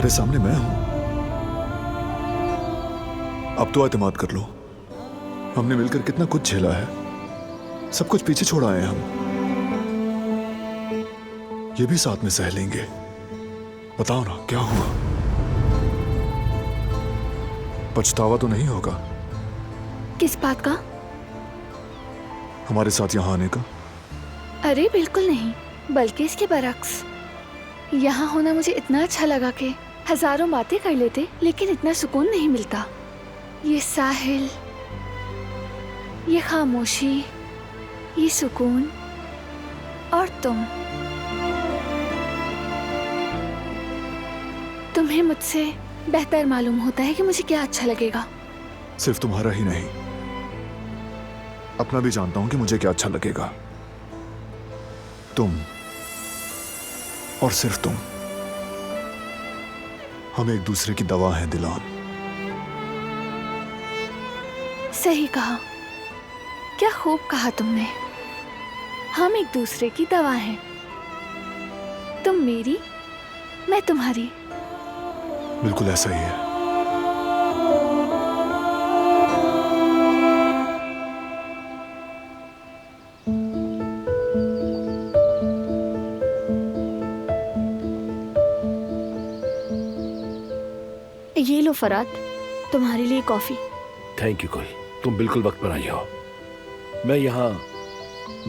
तुम्हारे सामने मैं हूं। अब तो एतमाद कर लो, हमने मिलकर कितना कुछ झेला है, सब कुछ पीछे छोड़ आए हैं हम। ये भी साथ में सह लेंगे। बताओ ना क्या हुआ? पछतावा तो नहीं होगा? किस बात का? हमारे साथ यहां आने का? अरे बिल्कुल नहीं, बल्कि इसके बरक्स। यहाँ होना मुझे इतना अच्छा लगा कि हजारों बातें कर लेते लेकिन इतना सुकून नहीं मिलता। ये साहिल, ये खामोशी, ये सुकून और तुम्हें मुझसे बेहतर मालूम होता है कि मुझे क्या अच्छा लगेगा। सिर्फ तुम्हारा ही नहीं, अपना भी जानता हूं कि मुझे क्या अच्छा लगेगा। तुम और सिर्फ तुम, हम एक दूसरे की दवा हैं दिलान। सही कहा, क्या खूब कहा तुमने। हम एक दूसरे की दवा हैं, तुम मेरी, मैं तुम्हारी। बिल्कुल ऐसा ही है। ये लो फरात, तुम्हारे लिए कॉफी। थैंक यू कुल, तुम बिल्कुल वक्त पर आई हो। मैं यहाँ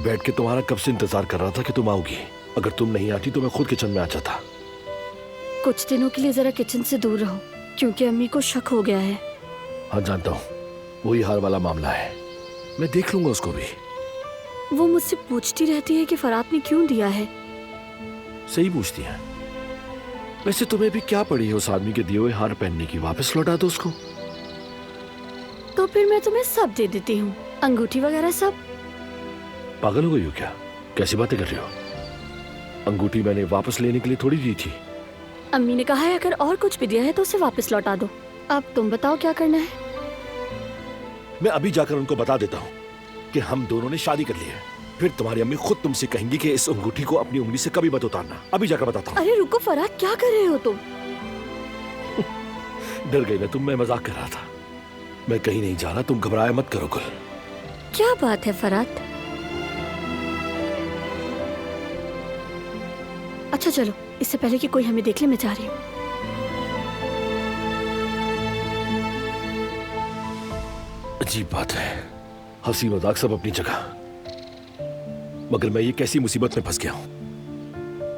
बैठ के तुम्हारा कब से इंतजार कर रहा था कि तुम आओगी। अगर तुम नहीं आती तो मैं खुद किचन में आ जाता। कुछ दिनों के लिए जरा किचन से दूर रहो, क्योंकि अम्मी को शक हो गया है। हाँ जानता हूँ, वही हार वाला मामला है। मैं देख लूंगा उसको भी। वो मुझसे पूछती रहती है कि फरात ने क्यों दिया है। सही पूछती है। वैसे तुम्हें भी क्या पड़ी है उस आदमी के दिए हुए हार पहनने की? वापस लौटा दो उसको। तो फिर मैं तुम्हें सब दे देती हूँ, अंगूठी वगैरह सब। पागल हो गई हो क्या? कैसी बातें कर रही हो? अंगूठी मैंने वापस लेने के लिए थोड़ी दी थी। अम्मी ने कहा है अगर और कुछ भी दिया है तो उसे वापस लौटा दो। अब तुम बताओ क्या करना है। मैं अभी जाकर उनको बता देता हूँ कि हम दोनों ने शादी कर ली है। फिर तुम्हारी अम्मी खुद तुमसे कहेंगी कि इस अंगूठी को अपनी उंगली से कभी मत उतारना। अभी जाकर बताता हूँ। अरे रुको फरात, क्या कर रहे हो तुम? डर गई ना तुम? मैं मजाक कर रहा था। मैं कहीं नहीं जा रहा, तुम घबराया मत करो कुल। क्या बात है फरात? अच्छा चलो, इससे पहले कि कोई हमें देख ले, मैं जा रही हूँ। अजीब बात है, हंसी मजाक सब अपनी जगह, मगर मैं ये कैसी मुसीबत में फंस गया हूं।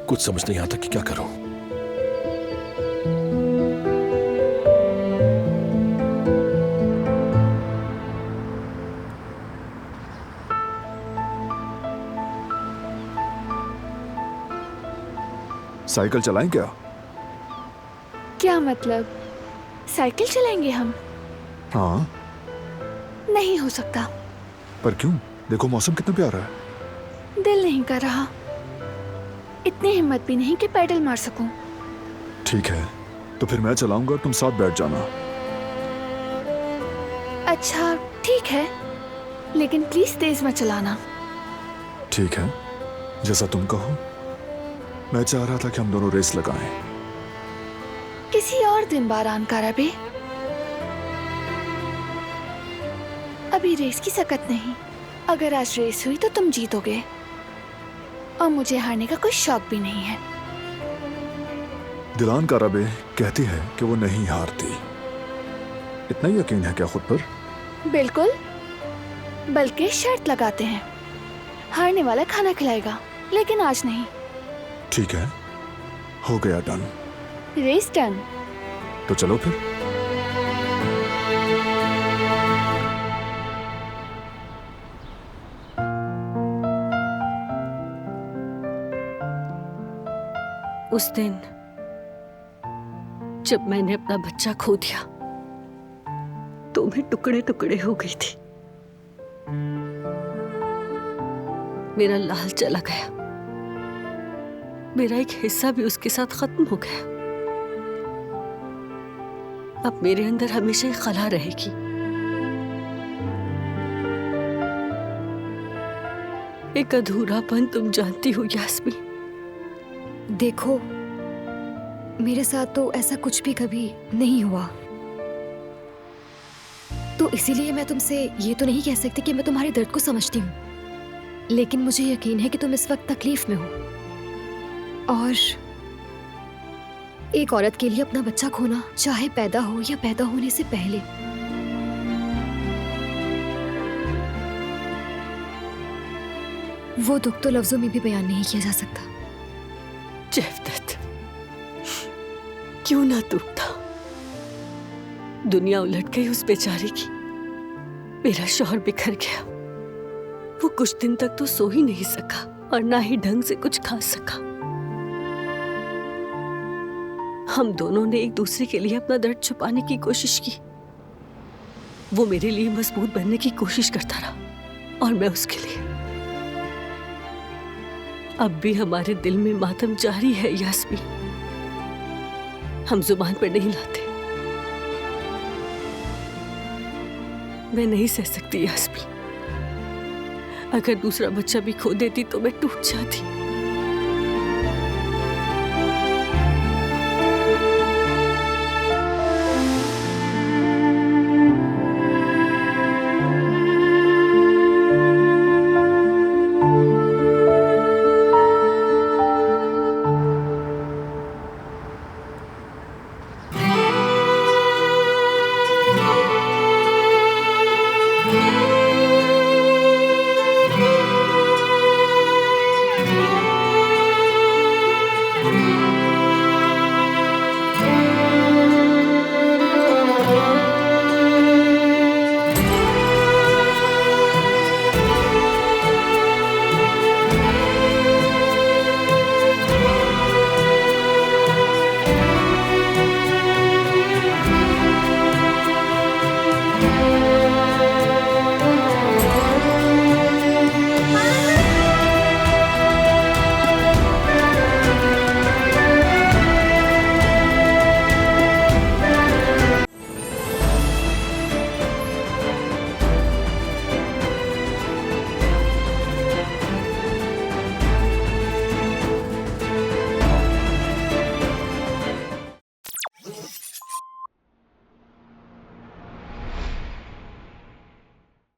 कुछ समझ नहीं आता कि क्या करूं। साइकिल चलाएं क्या? क्या मतलब? साइकिल चलाएंगे हम? हाँ। नहीं हो सकता। पर क्यों? देखो मौसम कितना प्यारा है। दिल नहीं कर रहा, इतनी हिम्मत भी नहीं कि पैडल मार सकूं। ठीक है, तो फिर मैं चलाऊंगा, तुम साथ बैठ जाना। अच्छा ठीक है, लेकिन प्लीज तेज मत चलाना। ठीक है, जैसा तुम कहो। मैं चाह रहा था कि हम दोनों रेस लगाएं। किसी और दिन बारान का रबे, अभी रेस की सकत नहीं। अगर आज रेस हुई तो तुम जीतोगे, और मुझे हारने का कोई शौक भी नहीं है। दिलान कारबे कहती है कि वो नहीं हारती। इतना यकीन है क्या खुद पर? बिल्कुल, बल्कि शर्त लगाते हैं, हारने वाला खाना खिलाएगा, लेकिन आज नहीं। ठीक है, हो गया डन। Race done. तो चलो फिर। उस दिन जब मैंने अपना बच्चा खो दिया तो मैं टुकड़े टुकड़े हो गई थी। मेरा लाल चला गया, मेरा एक हिस्सा भी उसके साथ खत्म हो गया। अब मेरे अंदर हमेशा एक खला रहेगी। एक अधूरापन, तुम जानती हो यास्मीन। देखो, मेरे साथ तो ऐसा कुछ भी कभी नहीं हुआ, तो इसीलिए मैं तुमसे ये तो नहीं कह सकती कि मैं तुम्हारे दर्द को समझती हूँ, लेकिन मुझे यकीन है कि तुम इस वक्त तकलीफ में हो। और एक औरत के लिए अपना बच्चा खोना, चाहे पैदा हो या पैदा होने से पहले, वो दुख तो लफ्जों में भी बयान नहीं किया जा सकता। जयवदत्त, क्यों ना टूटा। दुनिया उलट गई उस बेचारी की। मेरा शौहर बिखर गया। वो कुछ दिन तक तो सो ही नहीं सका और ना ही ढंग से कुछ खा सका। हम दोनों ने एक दूसरे के लिए अपना दर्द छुपाने की कोशिश की। वो मेरे लिए मजबूत बनने की कोशिश करता रहा और मैं उसके लिए। अब भी हमारे दिल में मातम जारी है यास्मीन, हम जुबान पर नहीं लाते। मैं नहीं सह सकती यास्मीन। अगर दूसरा बच्चा भी खो देती तो मैं टूट जाती।